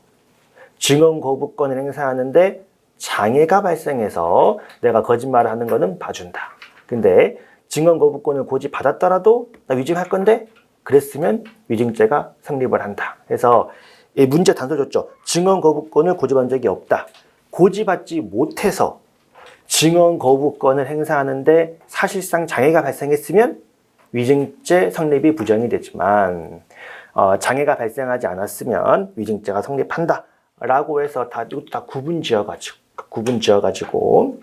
증언 거부권을 행사하는데 장애가 발생해서 내가 거짓말을 하는 거는 봐준다. 근데 증언 거부권을 고지받았더라도 나 위증할 건데 그랬으면 위증죄가 성립을 한다. 그래서 이 문제 단서 줬죠. 증언 거부권을 고지받은 적이 없다. 고지받지 못해서 증언 거부권을 행사하는데 사실상 장애가 발생했으면 위증죄 성립이 부정이 되지만 장애가 발생하지 않았으면 위증죄가 성립한다 라고 해서 이것도 다 구분 지어가지고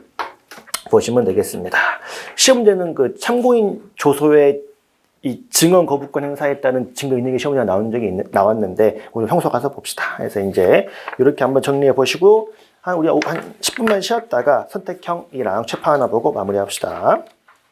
보시면 되겠습니다. 시험 문제는 그 참고인 조소에 이 증언 거부권 행사했다는 증거 있는 게 시험 문제가 나왔는데 오늘 평소 가서 봅시다. 그래서 이제 이렇게 한번 정리해 보시고 우리 한 10분만 쉬었다가 선택형이랑 최파 하나 보고 마무리합시다.